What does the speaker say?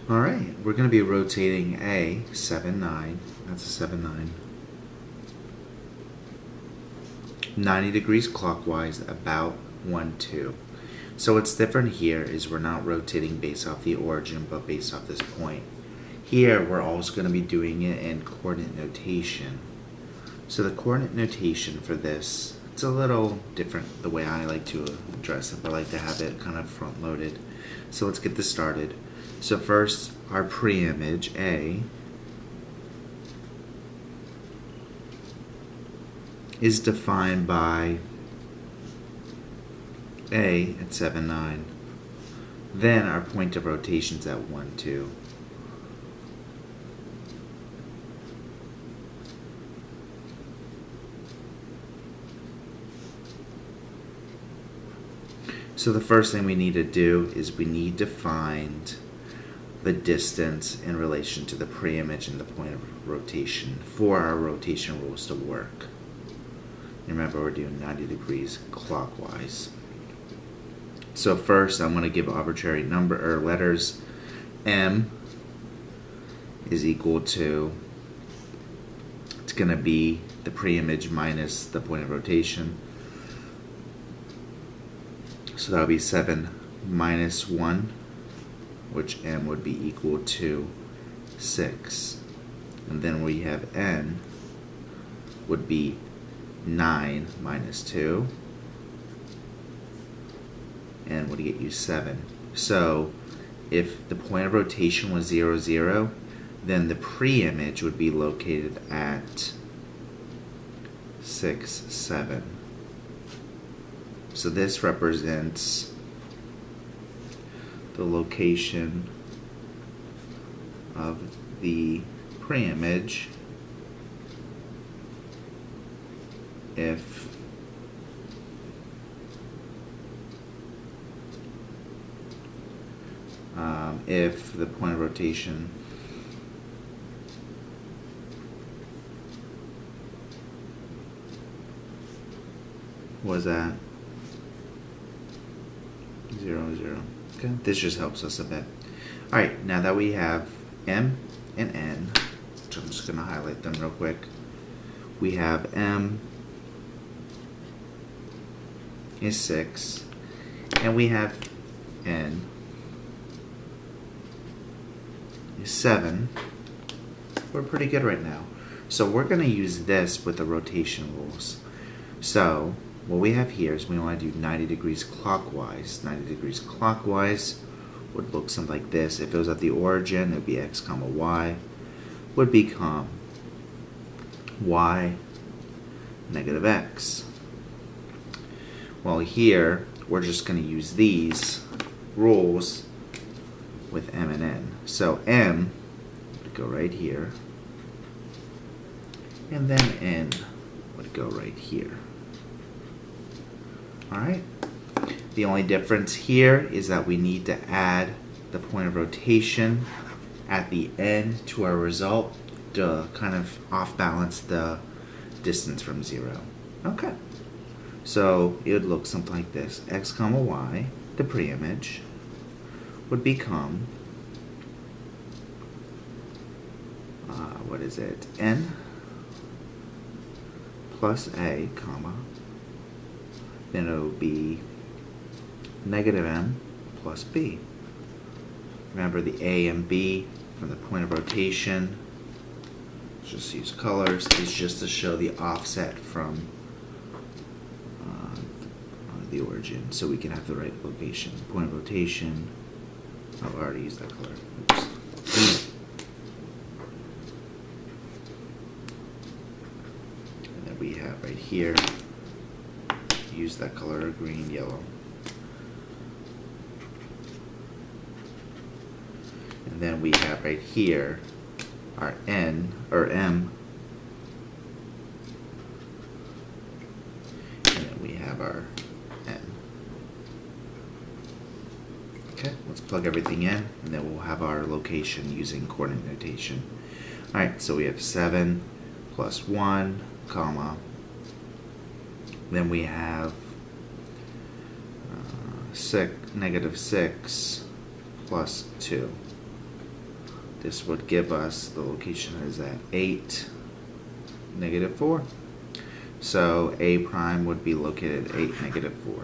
Alright, we're going to be rotating A 7, 9. That's a 7, 9. 90 degrees clockwise, about 1, 2. So what's different here is we're not rotating based off the origin, but based off this point. Here, we're also going to be doing it in coordinate notation. So the coordinate notation for this, it's a little different the way I like to address it, but I like to have it kind of front-loaded. So let's get this started. So first, our pre-image, A, is defined by A at 7, 9. Then our point of rotation is at 1, 2. So the first thing we need to do is we need to find the distance in relation to the pre-image and the point of rotation for our rotation rules to work. Remember, we're doing 90 degrees clockwise. So first, I'm going to give arbitrary number or letters. M is equal to, it's going to be the pre-image minus the point of rotation. So that would be 7 minus 1, which M would be equal to 6. And then we have N would be 9 minus 2. And would get you 7. So if the point of rotation was 0, 0, then the pre-image would be located at 6, 7. So this represents the location of the pre-image if the point of rotation was at 0, 0. Okay, this just helps us a bit. Alright, now that we have M and N, which I'm just going to highlight them real quick, we have M is 6, and we have N is 7. We're pretty good right now. So we're going to use this with the rotation rules. So what we have here is we want to do 90 degrees clockwise. 90 degrees clockwise would look something like this. If it was at the origin, it would be x comma y, would become y negative x. Well, here we're just going to use these rules with M and N. So M would go right here, and then N would go right here. Alright, the only difference here is that we need to add the point of rotation at the end to our result to kind of off balance the distance from 0. Okay, so it would look something like this. X comma y, the pre-image, would become, what is it, N plus A, comma, then it would be negative M plus B. Remember the A and B from the point of rotation, just use colors, is just to show the offset from the origin, so we can have the right location. Point of rotation, I've already used that color. Oops. And then we have right here, use that color, green, yellow. And then we have right here our N, or M, and then we have our N. Okay, let's plug everything in, and then we'll have our location using coordinate notation. Alright, so we have 7 plus 1, comma, then we have negative 6 plus 2. this would give us, the location is at 8, negative 4. So A prime would be located at 8, negative 4.